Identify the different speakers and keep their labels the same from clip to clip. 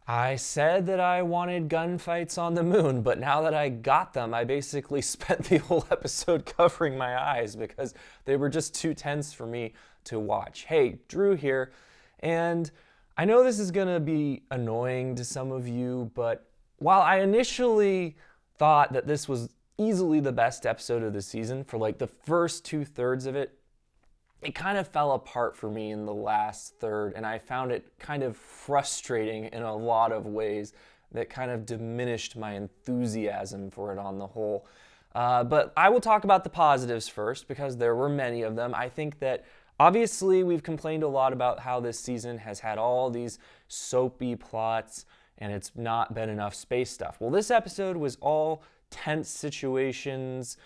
Speaker 1: I said that I wanted gunfights on the moon, but now that I got them, I basically spent the whole episode covering my eyes because they were just too tense for me to watch. Hey, Drew here, and I know this is going to be annoying to some of you, but while I initially thought that this was easily the best episode of the season for like the first 2/3 of it, it kind of fell apart for me in the last third, and I found it kind of frustrating in a lot of ways that kind of diminished my enthusiasm for it on the whole. But I will talk about the positives first because there were many of them. I think that obviously we've complained a lot about how this season has had all these soapy plots and it's not been enough space stuff. Well, this episode was all tense situations,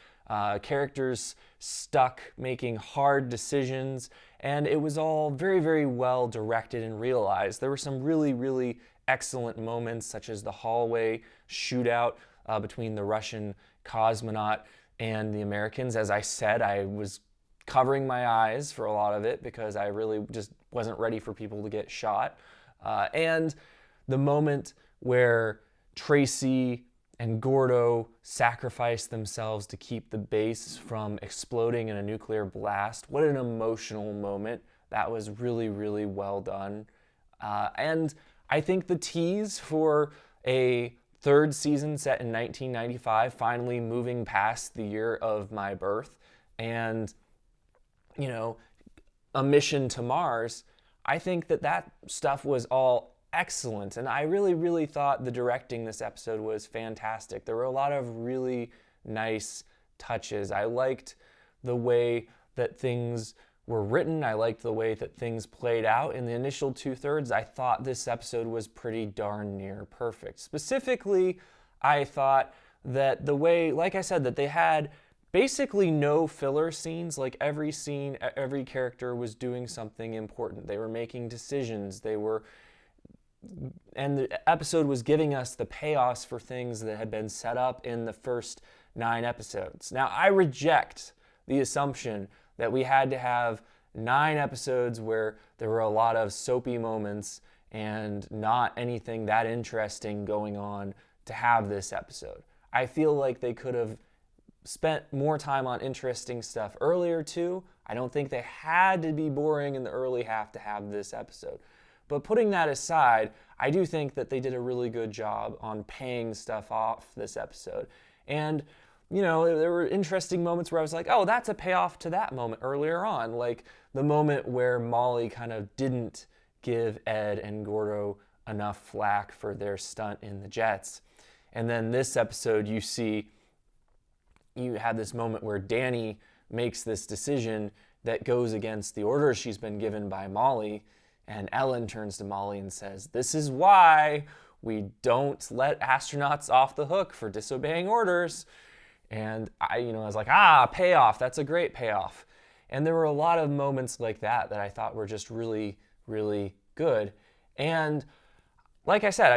Speaker 1: characters stuck making hard decisions, and it was all very, very well directed and realized. There were some really, really excellent moments, such as the hallway shootout between the Russian cosmonaut and the Americans. As I said, I was covering my eyes for a lot of it because I really just wasn't ready for people to get shot. And the moment where Tracy and Gordo sacrificed themselves to keep the base from exploding in a nuclear blast. What an emotional moment. That was really, really well done. And I think the tease for a third season set in 1995, finally moving past the year of my birth, and, a mission to Mars, I think that stuff was all excellent, and I really, really thought the directing this episode was fantastic. There were a lot of really nice touches. I liked the way that things were written. I liked the way that things played out. In the initial 2/3, I thought this episode was pretty darn near perfect. Specifically, I thought that the way, like I said, that they had basically no filler scenes. Like every scene, every character was doing something important. They were making decisions. And the episode was giving us the payoffs for things that had been set up in the first 9 episodes. Now, I reject the assumption that we had to have 9 episodes where there were a lot of soapy moments and not anything that interesting going on to have this episode. I feel like they could have spent more time on interesting stuff earlier too. I don't think they had to be boring in the early half to have this episode. But putting that aside, I do think that they did a really good job on paying stuff off this episode. And, there were interesting moments where I was like, oh, that's a payoff to that moment earlier on. Like the moment where Molly kind of didn't give Ed and Gordo enough flack for their stunt in the jets. And then this episode, you have this moment where Danny makes this decision that goes against the orders she's been given by Molly. And Ellen turns to Molly and says, "This is why we don't let astronauts off the hook for disobeying orders." And I was like, payoff. That's a great payoff. And there were a lot of moments like that I thought were just really, really good. And like I said,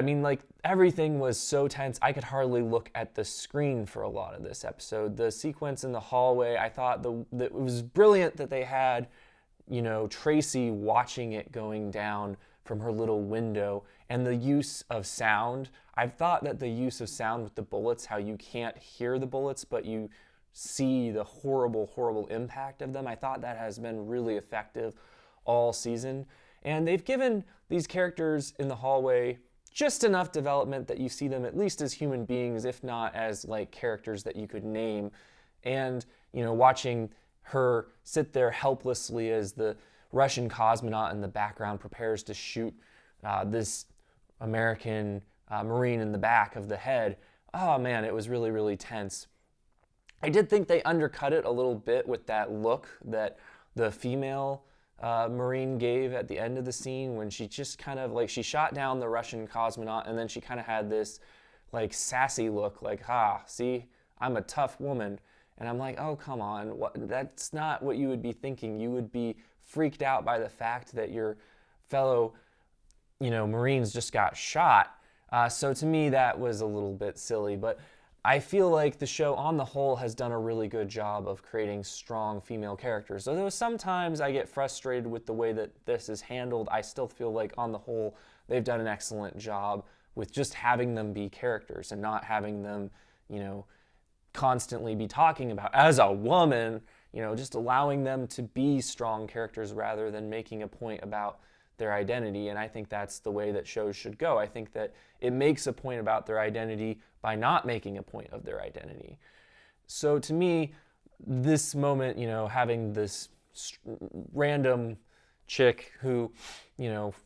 Speaker 1: everything was so tense, I could hardly look at the screen for a lot of this episode. The sequence in the hallway, I thought that it was brilliant that they had Tracy watching it going down from her little window, and the use of sound. I've thought that the use of sound with the bullets, how you can't hear the bullets, but you see the horrible, horrible impact of them. I thought that has been really effective all season. And they've given these characters in the hallway just enough development that you see them at least as human beings, if not as like characters that you could name. And, watching her sit there helplessly as the Russian cosmonaut in the background prepares to shoot this American Marine in the back of the head. Oh man, it was really, really tense. I did think they undercut it a little bit with that look that the female Marine gave at the end of the scene when she just kind of she shot down the Russian cosmonaut and then she kind of had this sassy look see, I'm a tough woman. And I'm like, oh, come on. That's not what you would be thinking. You would be freaked out by the fact that your fellow, Marines just got shot. So to me, that was a little bit silly. But I feel like the show on the whole has done a really good job of creating strong female characters. Although sometimes I get frustrated with the way that this is handled, I still feel like on the whole, they've done an excellent job with just having them be characters and not having them, constantly be talking about as a woman, just allowing them to be strong characters rather than making a point about their identity. And I think that's the way that shows should go. I think that it makes a point about their identity by not making a point of their identity. So to me, this moment, having this random chick who,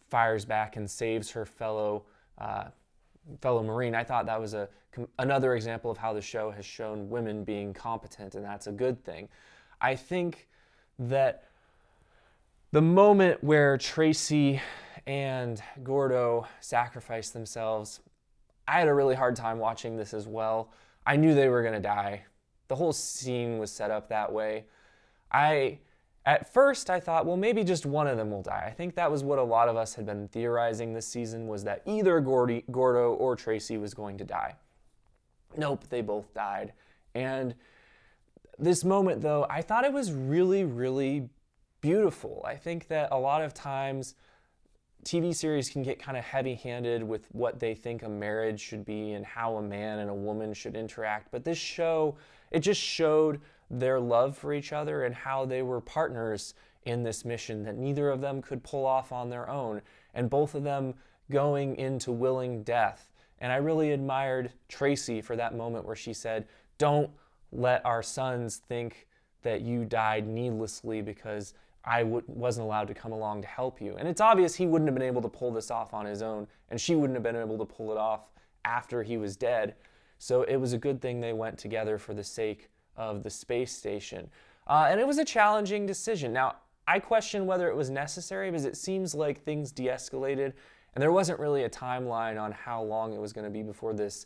Speaker 1: fires back and saves her fellow Marine, I thought that was another example of how the show has shown women being competent, and that's a good thing. I think that the moment where Tracy and Gordo sacrifice themselves, I had a really hard time watching this as well. I knew they were going to die. The whole scene was set up that way. At first, I thought, well, maybe just one of them will die. I think that was what a lot of us had been theorizing this season, was that either Gordo or Tracy was going to die. Nope, they both died. And this moment, though, I thought it was really, really beautiful. I think that a lot of times TV series can get kind of heavy-handed with what they think a marriage should be and how a man and a woman should interact. But this show, it just showed their love for each other and how they were partners in this mission that neither of them could pull off on their own, and both of them going into willing death. And I really admired Tracy for that moment where she said, "Don't let our sons think that you died needlessly because I wasn't allowed to come along to help you." And it's obvious he wouldn't have been able to pull this off on his own, and she wouldn't have been able to pull it off after he was dead. So it was a good thing they went together for the sake of the space station. And it was a challenging decision. Now, I question whether it was necessary because it seems like things de-escalated, and there wasn't really a timeline on how long it was going to be before this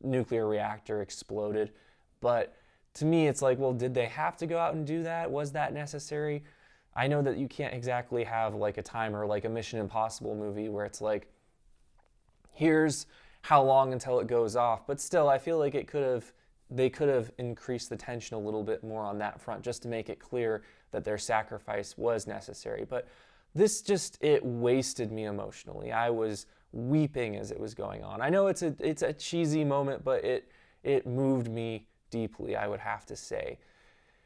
Speaker 1: nuclear reactor exploded. But to me, it's like, well, did they have to go out and do that? Was that necessary? I know that you can't exactly have like a timer, like a Mission Impossible movie where it's like, here's how long until it goes off. But still, I feel like they could have increased the tension a little bit more on that front just to make it clear that their sacrifice was necessary. But this it wasted me emotionally. I was weeping as it was going on. I know it's a cheesy moment, but it moved me deeply, I would have to say.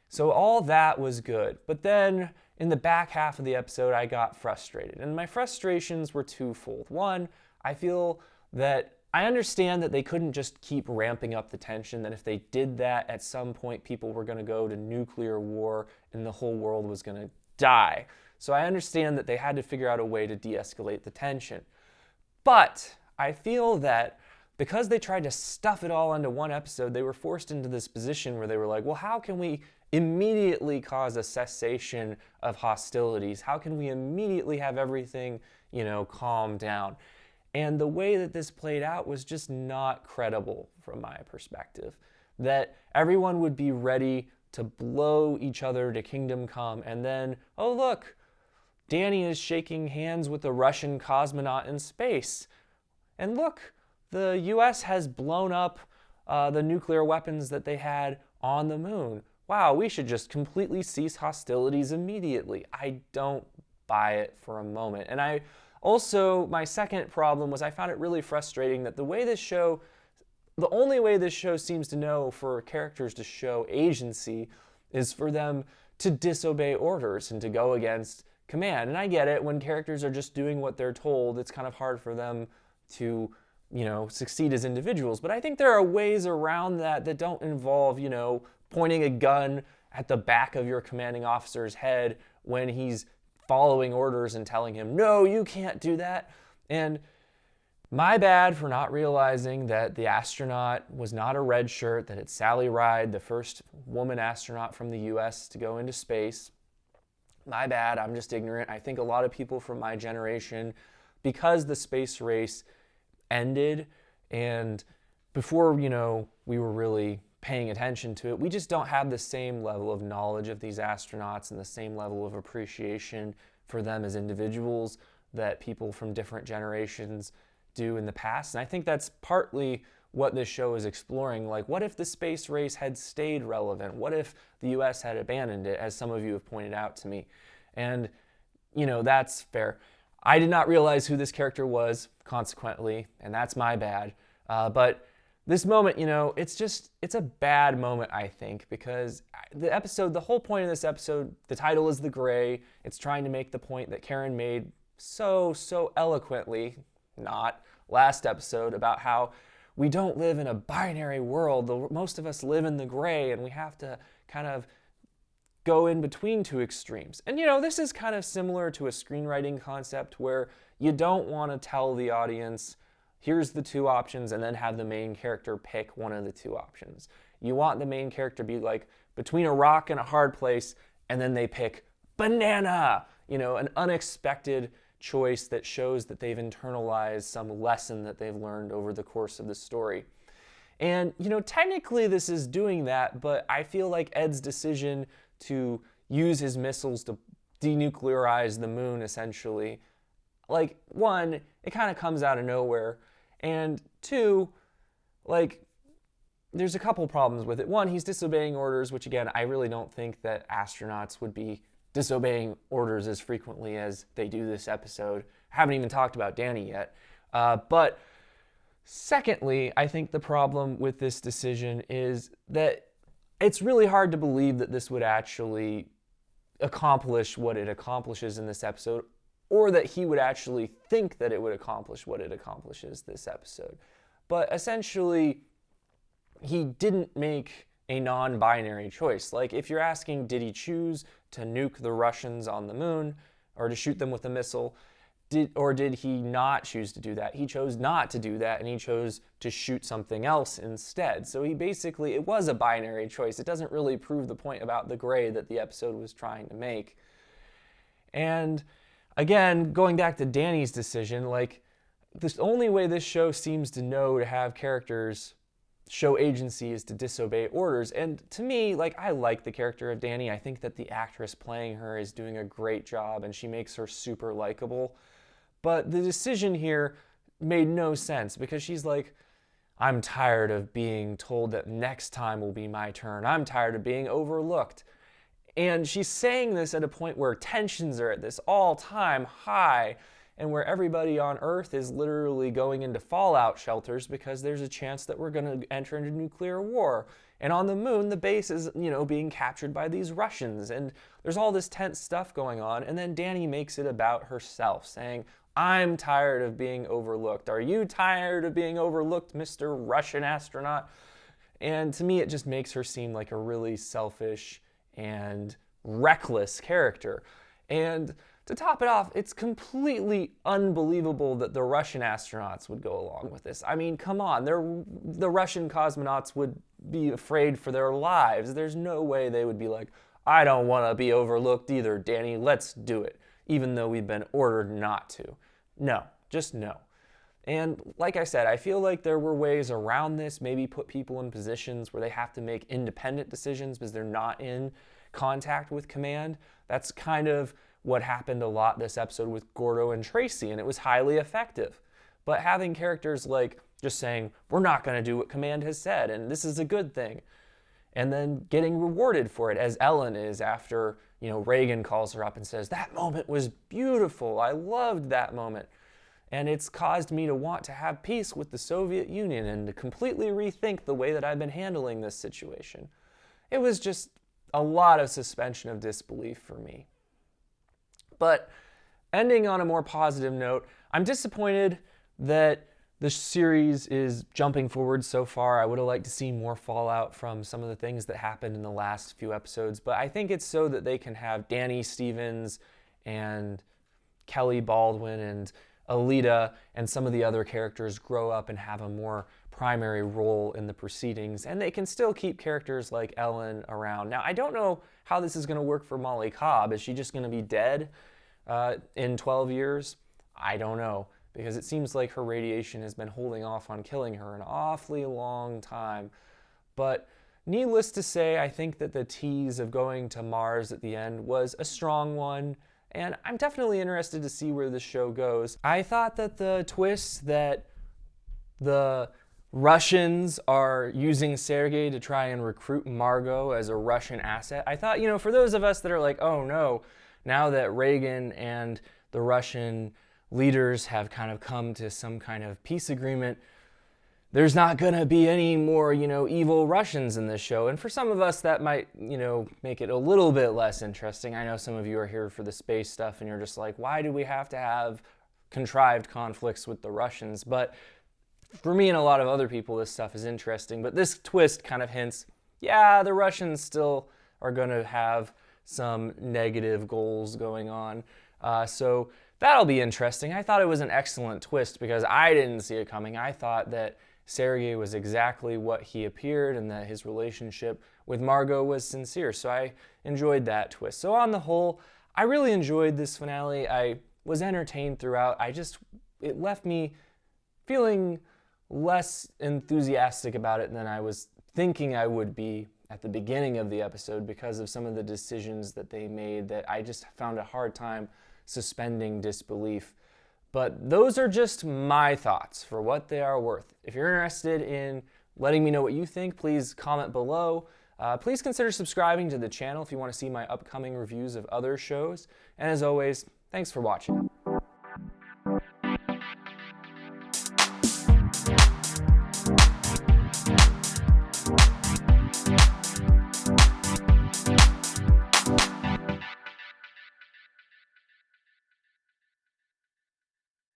Speaker 1: So all that was good. But then in the back half of the episode, I got frustrated. And my frustrations were twofold. One, I feel that I understand that they couldn't just keep ramping up the tension, that if they did that, at some point people were going to go to nuclear war and the whole world was going to die. So I understand that they had to figure out a way to de-escalate the tension. But I feel that because they tried to stuff it all into one episode, they were forced into this position where they were like, well, how can we immediately cause a cessation of hostilities? How can we immediately have everything, calm down? And the way that this played out was just not credible from my perspective. That everyone would be ready to blow each other to kingdom come, and then, oh look, Danny is shaking hands with a Russian cosmonaut in space. And look, the US has blown up the nuclear weapons that they had on the moon. Wow, we should just completely cease hostilities immediately. I don't buy it for a moment. And also, my second problem was I found it really frustrating that the only way this show seems to know for characters to show agency is for them to disobey orders and to go against command. And I get it, when characters are just doing what they're told, it's kind of hard for them to, succeed as individuals. But I think there are ways around that don't involve, pointing a gun at the back of your commanding officer's head when he's following orders and telling him, no, you can't do that. And my bad for not realizing that the astronaut was not a red shirt, that it's Sally Ride, the first woman astronaut from the US to go into space. My bad, I'm just ignorant. I think a lot of people from my generation, because the space race ended and before, we were really paying attention to it, we just don't have the same level of knowledge of these astronauts and the same level of appreciation for them as individuals that people from different generations do in the past. And I think that's partly what this show is exploring. Like, what if the space race had stayed relevant? What if the US had abandoned it, as some of you have pointed out to me? And, that's fair. I did not realize who this character was, consequently, and that's my bad. But this moment, it's a bad moment, I think, because the whole point of this episode, the title is The Gray. It's trying to make the point that Karen made so eloquently, not last episode, about how we don't live in a binary world. Most of us live in the gray, and we have to kind of go in between two extremes. And this is kind of similar to a screenwriting concept where you don't want to tell the audience, here's the two options, and then have the main character pick one of the two options. You want the main character to be like between a rock and a hard place, and then they pick banana, an unexpected choice that shows that they've internalized some lesson that they've learned over the course of the story. And, technically this is doing that, but I feel like Ed's decision to use his missiles to denuclearize the moon, essentially, like, one, it kind of comes out of nowhere, and two, like, there's a couple problems with it. One, he's disobeying orders, which again, I really don't think that astronauts would be disobeying orders as frequently as they do this episode. Haven't even talked about Danny yet. But secondly, I think the problem with this decision is that it's really hard to believe that this would actually accomplish what it accomplishes in this episode, or that he would actually think that it would accomplish what it accomplishes this episode. But essentially, he didn't make a non-binary choice. Like, if you're asking, did he choose to nuke the Russians on the moon or to shoot them with a missile, or did he not choose to do that? He chose not to do that, and he chose to shoot something else instead. So it was a binary choice. It doesn't really prove the point about the gray that the episode was trying to make. And again, going back to Danny's decision, like, the only way this show seems to know to have characters show agency is to disobey orders. And to me, like, I like the character of Danny. I think that the actress playing her is doing a great job, and she makes her super likable. But the decision here made no sense, because she's like, I'm tired of being told that next time will be my turn. I'm tired of being overlooked. And she's saying this at a point where tensions are at this all-time high, and where everybody on Earth is literally going into fallout shelters because there's a chance that we're going to enter into nuclear war. And on the moon, the base is, being captured by these Russians. And there's all this tense stuff going on. And then Danny makes it about herself, saying, I'm tired of being overlooked. Are you tired of being overlooked, Mr. Russian astronaut? And to me, it just makes her seem like a really selfish and reckless character. And to top it off, it's completely unbelievable that the Russian astronauts would go along with this. I mean, come on, the Russian cosmonauts would be afraid for their lives. There's no way they would be like, I don't want to be overlooked either, Danny, let's do it, even though we've been ordered not to. No, just no. And like I said, I feel like there were ways around this, maybe put people in positions where they have to make independent decisions because they're not in contact with command. That's kind of what happened a lot this episode with Gordo and Tracy, and it was highly effective. But having characters like just saying, we're not going to do what command has said, and this is a good thing, and then getting rewarded for it, as Ellen is after, Reagan calls her up and says, that moment was beautiful, I loved that moment. And it's caused me to want to have peace with the Soviet Union and to completely rethink the way that I've been handling this situation. It was just a lot of suspension of disbelief for me. But ending on a more positive note, I'm disappointed that the series is jumping forward so far. I would have liked to see more fallout from some of the things that happened in the last few episodes, but I think it's so that they can have Danny Stevens and Kelly Baldwin and Alita and some of the other characters grow up and have a more primary role in the proceedings, and they can still keep characters like Ellen around. Now, I don't know how this is going to work for Molly Cobb. Is she just going to be dead in 12 years? I don't know, because it seems like her radiation has been holding off on killing her an awfully long time. But needless to say, I think that the tease of going to Mars at the end was a strong one, and I'm definitely interested to see where this show goes. I thought that the twist that the Russians are using Sergei to try and recruit Margot as a Russian asset, I thought, for those of us that are like, oh no, now that Reagan and the Russian leaders have kind of come to some kind of peace agreement, there's not going to be any more, evil Russians in this show. And for some of us, that might, make it a little bit less interesting. I know some of you are here for the space stuff and you're just like, why do we have to have contrived conflicts with the Russians? But for me and a lot of other people, this stuff is interesting. But this twist kind of hints, yeah, the Russians still are going to have some negative goals going on. So that'll be interesting. I thought it was an excellent twist because I didn't see it coming. I thought that Sergei was exactly what he appeared and that his relationship with Margot was sincere. So I enjoyed that twist. So on the whole, I really enjoyed this finale. I was entertained throughout. It left me feeling less enthusiastic about it than I was thinking I would be at the beginning of the episode because of some of the decisions that they made that I just found a hard time suspending disbelief. But those are just my thoughts for what they are worth. If you're interested in letting me know what you think, please comment below. Please consider subscribing to the channel if you want to see my upcoming reviews of other shows. And as always, thanks for watching.